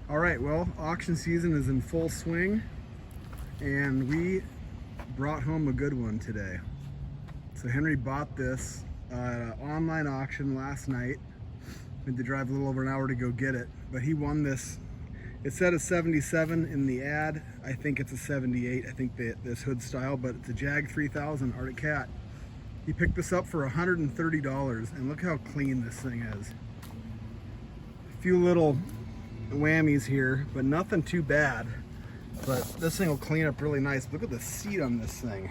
All right, well, auction season is in full swing, and we brought home a good one today. So Henry bought this at an online auction last night. We had to drive a little over an hour to go get it, but he won this. It said a 77 in the ad. I think it's a 78. I think this hood style, but it's a Jag 3000 Arctic Cat. He picked this up for $130, and look how clean this thing is. A few little whammies here, but nothing too bad. But this thing will clean up really nice. Look at the seat on this thing.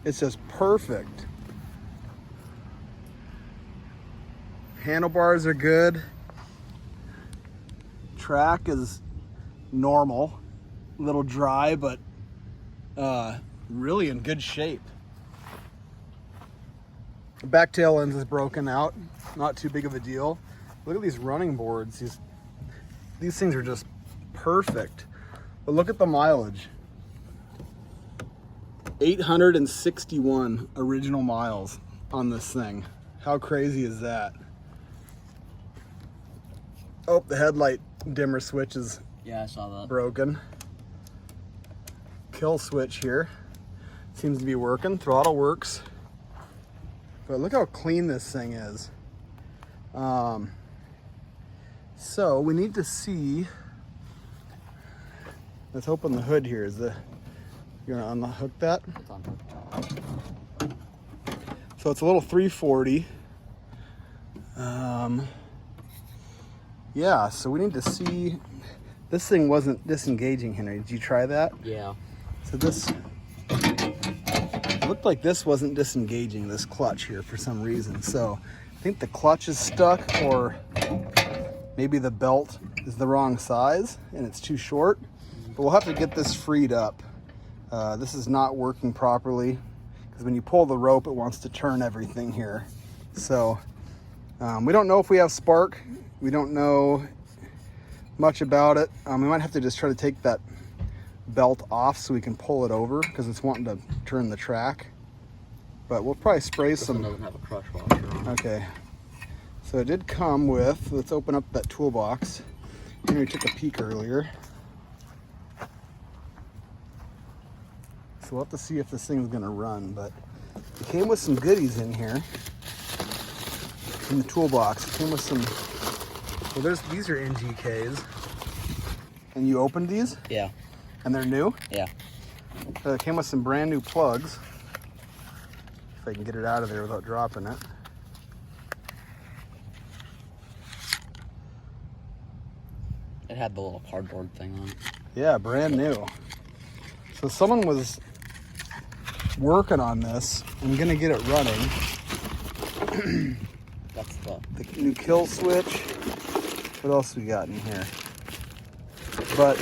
It's just perfect. Handlebars are good. Track is normal. A little dry, but really in good shape. The back tail lens is broken out. Not too big of a deal. Look at these running boards. These things are just perfect. But look at the mileage. 861 original miles on this thing. How crazy is that? Oh, the headlight dimmer switch is I saw that. broken. Kill switch here. Seems to be working. Throttle works. But look how clean this thing is. So we need to see. Let's open the hood here. You're gonna unhook that? It's on. So it's a little 340. Yeah, so we need to see. This thing wasn't disengaging, Henry. Did you try that? Yeah. So it looked like this wasn't disengaging, this clutch here, for some reason. So I think the clutch is stuck, or maybe the belt is the wrong size and it's too short. But we'll have to get this freed up. This is not working properly, because when you pull the rope, it wants to turn everything here. So we don't know if we have spark. We don't know much about it. We might have to just try to take that belt off so we can pull it over, because it's wanting to turn the track. But we'll probably spray some. This one doesn't have a crush washer on. Okay. So it did come with, let's open up that toolbox. Henry took a peek earlier. So we'll have to see if this thing's gonna run, but it came with some goodies in here. In the toolbox, it came with some, well, these are NGKs. And you opened these? Yeah. And they're new? Yeah. It came with some brand new plugs. If I can get it out of there without dropping it. It had the little cardboard thing on it. Yeah, brand new. So someone was working on this and gonna get it running. That's the new kill switch. What else we got in here? But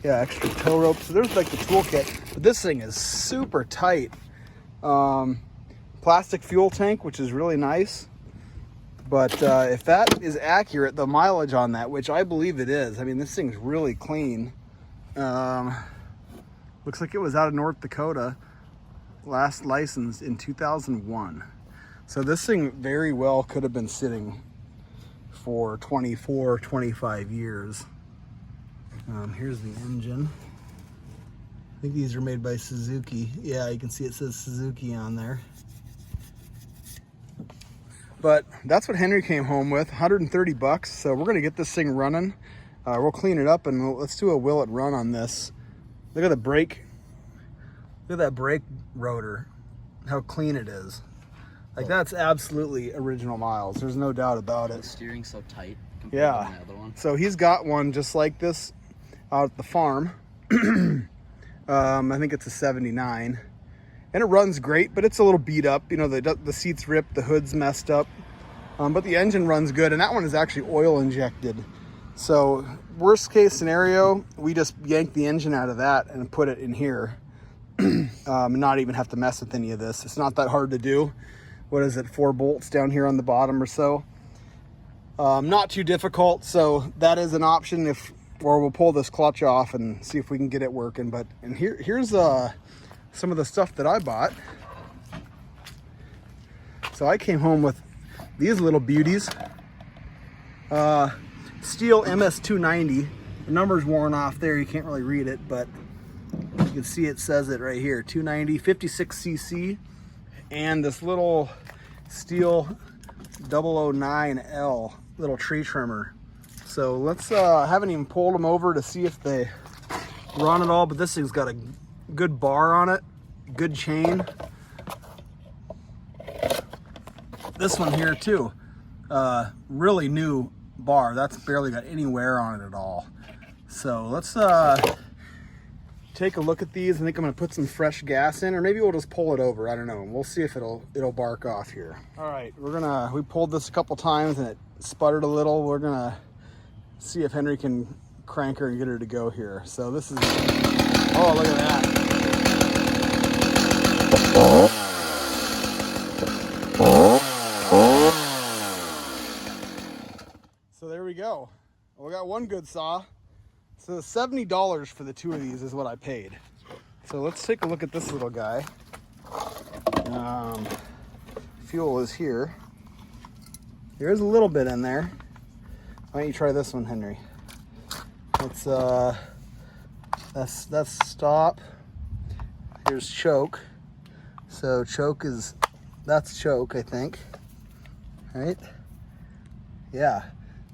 yeah, extra tow rope. So there's like the toolkit. But this thing is super tight. Plastic fuel tank, which is really nice. But if that is accurate, the mileage on that, which I believe it is, I mean, this thing's really clean. Looks like it was out of North Dakota, last licensed in 2001. So this thing very well could have been sitting for 24, 25 years. Here's the engine. I think these are made by Suzuki. Yeah, you can see it says Suzuki on there. But that's what Henry came home with, 130 bucks. So we're gonna get this thing running. We'll clean it up and let's do a will it run on this. Look at the brake. Look at that brake rotor, how clean it is. Like, that's absolutely original miles. There's no doubt about it. The steering's so tight compared to the other one. So he's got one just like this out at the farm. I think it's a 79. And it runs great, but it's a little beat up. You know, the seat's ripped, the hood's messed up. But the engine runs good, and that one is actually oil injected. So worst case scenario, we just yank the engine out of that and put it in here. And not even have to mess with any of this. It's not that hard to do. What is it, 4 bolts down here on the bottom or so. Not too difficult, so that is an option, or we'll pull this clutch off and see if we can get it working. And here's some of the stuff that I bought. So I came home with these little beauties. Steel MS290. The number's worn off there, you can't really read it, but you can see it says it right here, 290, 56cc, and this little Steel 009L little tree trimmer. So let's, haven't even pulled them over to see if they run at all, but this thing's got a good bar on it, good chain. This one here too, really new bar. That's barely got any wear on it at all. So let's take a look at these. I think I'm gonna put some fresh gas in, or maybe we'll just pull it over. I don't know. We'll see if it'll bark off here. All right, we pulled this a couple times and it sputtered a little. We're gonna see if Henry can crank her and get her to go here. So this is, oh, look at that. So there we go. We got one good saw. So $70 for the two of these is what I paid. So let's take a look at this little guy. Fuel is here. There's a little bit in there. Why don't you try this one, Henry? It's that's stop. Here's choke. So choke is, that's choke, I think. Right? Yeah.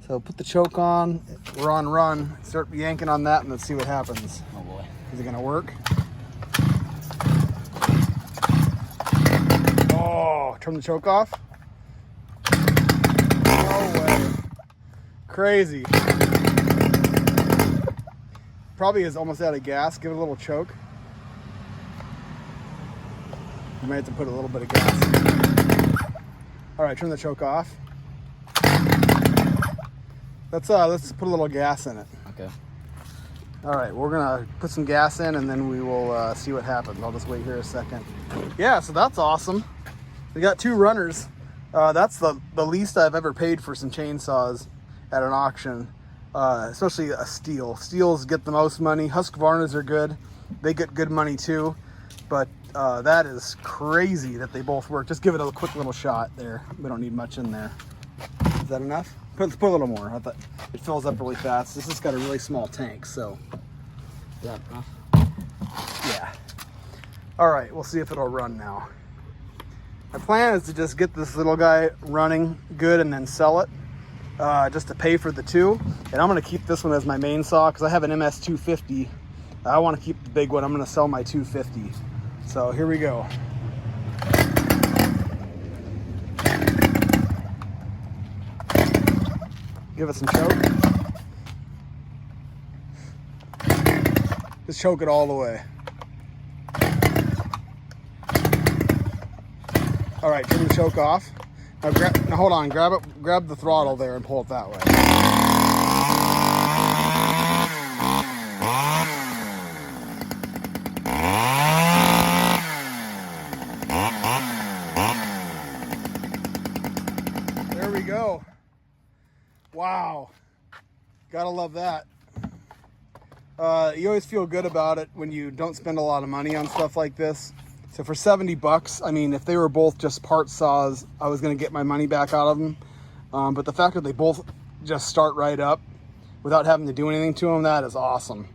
So put the choke on, we're on run, start yanking on that and let's see what happens. Oh boy. Is it gonna work? Oh, turn the choke off. No way. Crazy. Probably is almost out of gas. Give it a little choke. You might have to put a little bit of gas. All right, turn the choke off. Let's put a little gas in it. Okay. All right, we're gonna put some gas in and then we will see what happens. I'll just wait here a second. Yeah, so that's awesome. We got two runners. That's the least I've ever paid for some chainsaws at an auction, especially a Stihl. Stihls get the most money. Husqvarnas are good. They get good money too, but that is crazy that they both work. Just give it a quick little shot there. We don't need much in there. Is that enough? Let's put a little more. I thought it fills up really fast. This has got a really small tank, so. Is that enough? Yeah. All right, we'll see if it'll run now. My plan is to just get this little guy running good and then sell it, just to pay for the two. And I'm gonna keep this one as my main saw because I have an MS250. I wanna keep the big one. I'm gonna sell my 250. So here we go. Give it some choke. Just choke it all the way. All right, turn the choke off. Now hold on, grab the throttle there and pull it that way. There we go. Wow, gotta love that. You always feel good about it when you don't spend a lot of money on stuff like this. So for 70 bucks, I mean, if they were both just part saws, I was gonna get my money back out of them. But the fact that they both just start right up without having to do anything to them, that is awesome.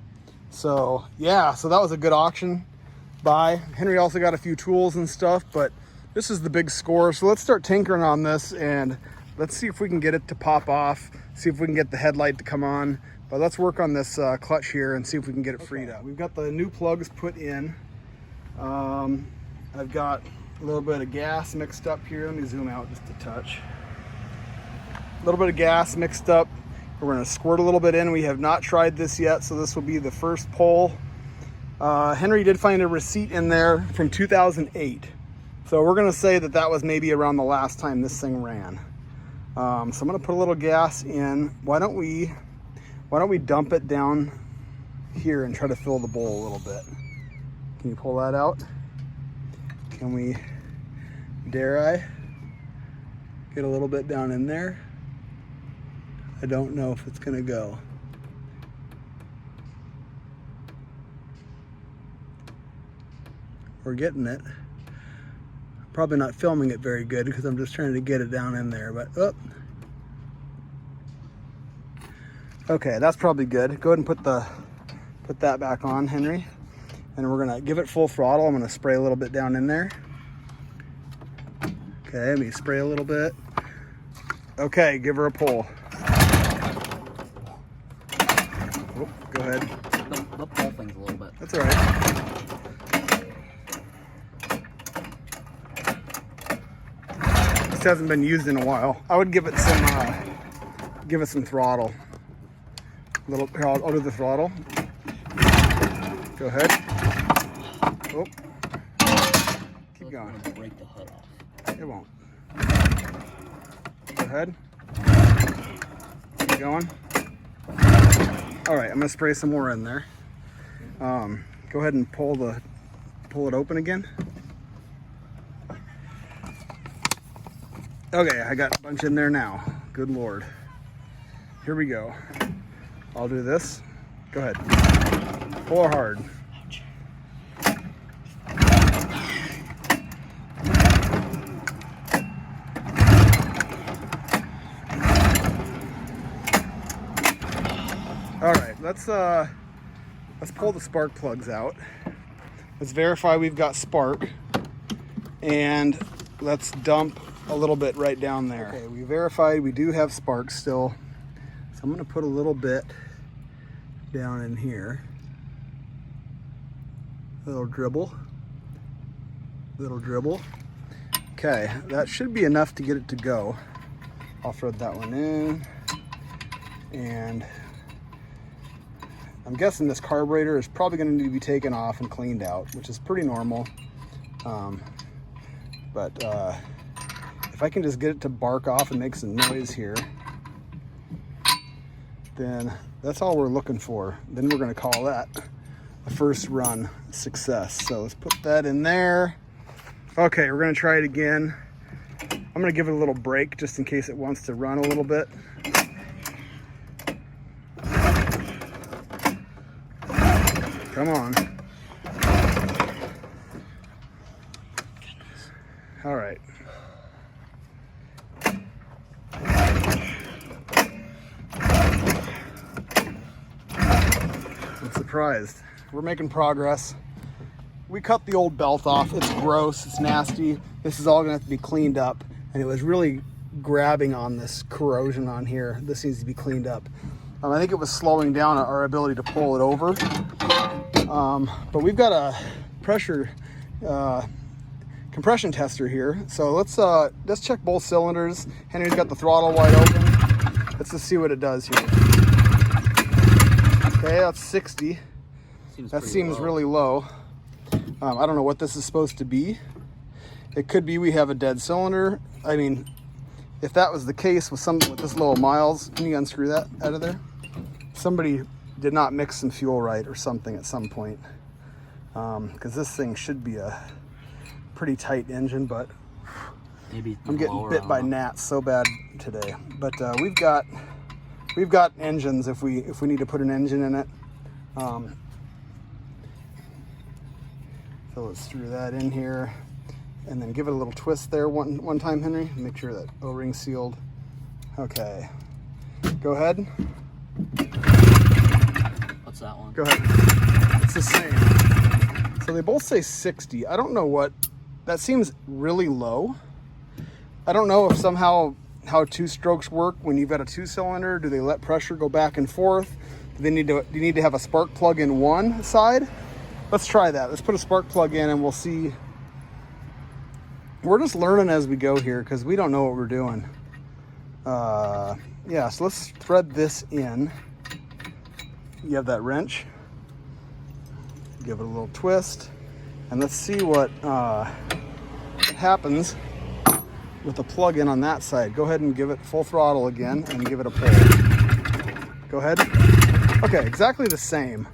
So yeah, so that was a good auction buy. Henry also got a few tools and stuff, but this is the big score. So let's start tinkering on this and let's see if we can get it to pop off, see if we can get the headlight to come on. But let's work on this clutch here and see if we can get it freed up. We've got the new plugs put in. I've got a little bit of gas mixed up here. Let me zoom out just a touch. A little bit of gas mixed up. We're gonna squirt a little bit in. We have not tried this yet, so this will be the first pull. Henry did find a receipt in there from 2008. So we're gonna say that that was maybe around the last time this thing ran. So I'm gonna put a little gas in. Why don't we dump it down here and try to fill the bowl a little bit? Can you pull that out? Can we, dare I, get a little bit down in there? I don't know if it's gonna go. We're getting it. Probably not filming it very good because I'm just trying to get it down in there, but oh. Okay, that's probably good. Go ahead and put that back on, Henry. And we're gonna give it full throttle. I'm gonna spray a little bit down in there. Okay, let me spray a little bit. Okay, give her a pull. Oh, go ahead. The pull thing's a little bit. That's all right. This hasn't been used in a while. I would give it some throttle. Here, I'll do the throttle. Go ahead. Oh. Keep going. It's gonna break the hood off. It won't. Go ahead. Keep going. All right, I'm gonna spray some more in there. Go ahead and pull it open again. Okay, I got a bunch in there now. Good Lord. Here we go. I'll do this. Go ahead. Pull her hard. Ouch. All right, let's pull the spark plugs out. Let's verify we've got spark, and let's dump a little bit right down there. Okay, we verified we do have spark still, so I'm gonna put a little bit down in here. Little dribble. Okay, that should be enough to get it to go. I'll throw that one in, and I'm guessing this carburetor is probably going to need to be taken off and cleaned out, which is pretty normal. But if I can just get it to bark off and make some noise here, then that's all we're looking for. Then we're going to call that a first run success. So let's put that in there. Okay, we're going to try it again. I'm going to give it a little break just in case it wants to run a little bit. Come on. All right. I'm surprised. We're making progress. We cut the old belt off. It's gross, it's nasty. This is all gonna have to be cleaned up. And it was really grabbing on this corrosion on here. This needs to be cleaned up. I think it was slowing down our ability to pull it over. But we've got a pressure compression tester here. So let's check both cylinders. Henry's got the throttle wide open. Let's just see what it does here. Okay, that's 60. That seems really low. I don't know what this is supposed to be. It could be we have a dead cylinder. I mean, if that was the case with something with this low miles, can you unscrew that out of there? Somebody did not mix some fuel right or something at some point, because this thing should be a pretty tight engine, but maybe I'm getting bit by gnats so bad today. But we've got engines if we need to put an engine in it. So let's screw that in here and then give it a little twist there one time, Henry. Make sure that O-ring's sealed. Okay, go ahead. What's that one? Go ahead. It's the same. So they both say 60. I don't know what, that seems really low. I don't know if somehow how two strokes work when you've got a 2-cylinder. Do they let pressure go back and forth? Do you need to have a spark plug in one side? Let's try that. Let's put a spark plug in and we'll see. We're just learning as we go here because we don't know what we're doing. Yeah, so let's thread this in. You have that wrench. Give it a little twist. And let's see what happens with the plug in on that side. Go ahead and give it full throttle again and give it a pull. Go ahead. Okay, exactly the same.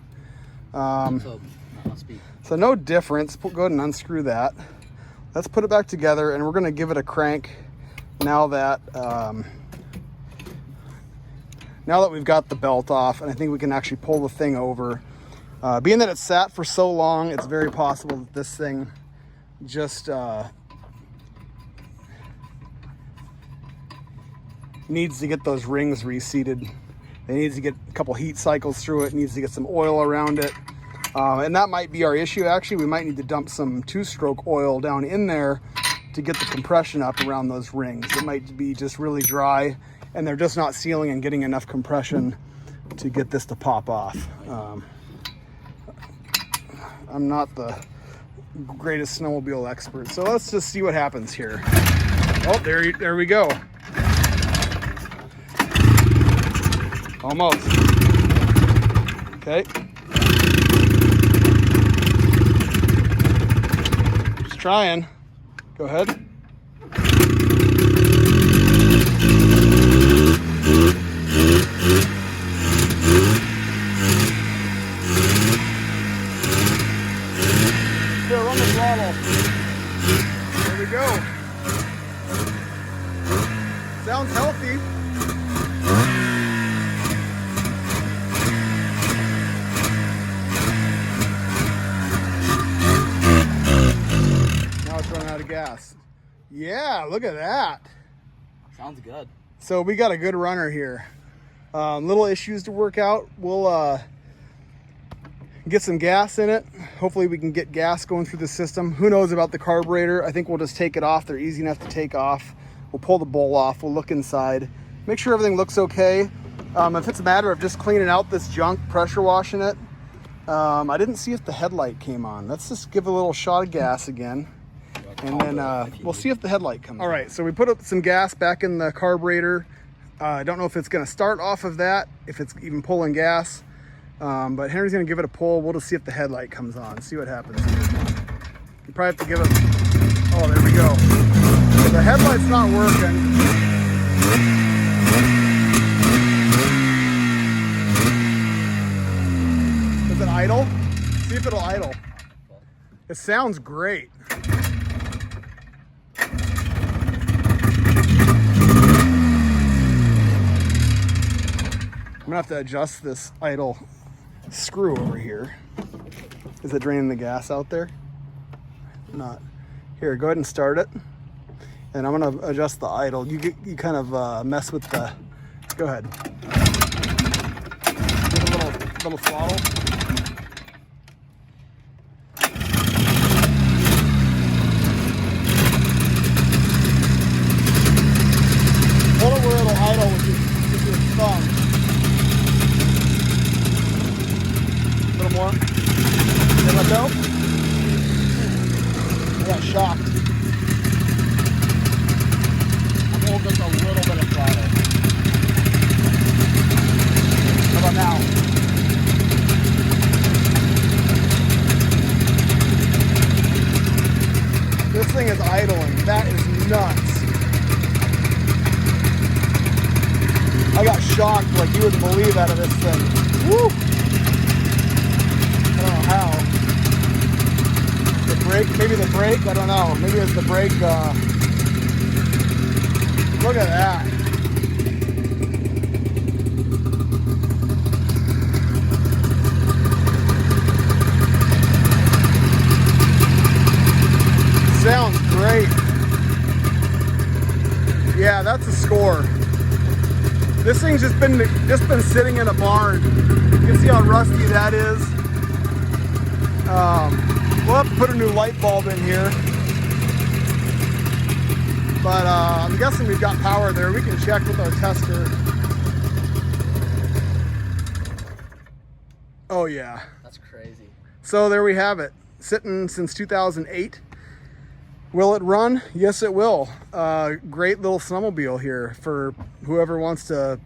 So no difference. Go ahead and unscrew that. Let's put it back together and we're gonna give it a crank now that we've got the belt off, and I think we can actually pull the thing over. Being that it's sat for so long, it's very possible that this thing just needs to get those rings reseated It needs to get a couple heat cycles through it. It needs to get some oil around it. And that might be our issue. Actually, we might need to dump some 2-stroke oil down in there to get the compression up around those rings. It might be just really dry and they're just not sealing and getting enough compression to get this to pop off. I'm not the greatest snowmobile expert, so let's just see what happens here. Oh, there we go. Almost. Okay. Just trying. Go ahead. Here, run the throttle. There we go. Sounds healthy. Now it's running out of gas. Yeah, look at that. Sounds good. So we got a good runner here. Little issues to work out. We'll get some gas in it. Hopefully we can get gas going through the system. Who knows about the carburetor? I think we'll just take it off. They're easy enough to take off. We'll pull the bowl off. We'll look inside. Make sure everything looks okay. If it's a matter of just cleaning out this junk, pressure washing it. I didn't see if the headlight came on. Let's just give a little shot of gas again. And then we'll see if the headlight comes on. All right, so we put up some gas back in the carburetor. I don't know if it's gonna start off of that, if it's even pulling gas. But Henry's gonna give it a pull. We'll just see if the headlight comes on, see what happens. You probably have to give it, oh, there we go. So the headlight's not working. Is it idle? See if it'll idle. It sounds great. I'm gonna have to adjust this idle screw over here. Is it draining the gas out there? Not. Here, go ahead and start it. And I'm gonna adjust the idle. You kind of mess with the, go ahead. Give a little throttle. Hold it where it'll idle with your thumb. A little more. Okay, let go. I got shocked. I'm holding just a little bit of throttle. How about now? This thing is idling. That is nuts. I got shocked like you wouldn't believe out of this thing. Woo! I don't know how. The brake, maybe the brake, I don't know. Maybe it's the brake. Look at that. Sounds great. Yeah, that's a score. This thing's just been sitting in a barn. You can see how rusty that is. We'll have to put a new light bulb in here. But I'm guessing we've got power there. We can check with our tester. Oh yeah. That's crazy. So there we have it. Sitting since 2008. Will it run? Yes, it will. Great little snowmobile here for whoever wants to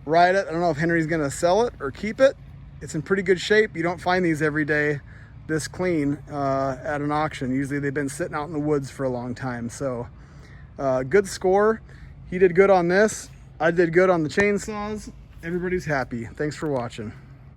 ride it. I don't know if Henry's gonna sell it or keep it. It's in pretty good shape. You don't find these every day this clean at an auction. Usually they've been sitting out in the woods for a long time. So good score. He did good on this. I did good on the chainsaws. Everybody's happy. Thanks for watching.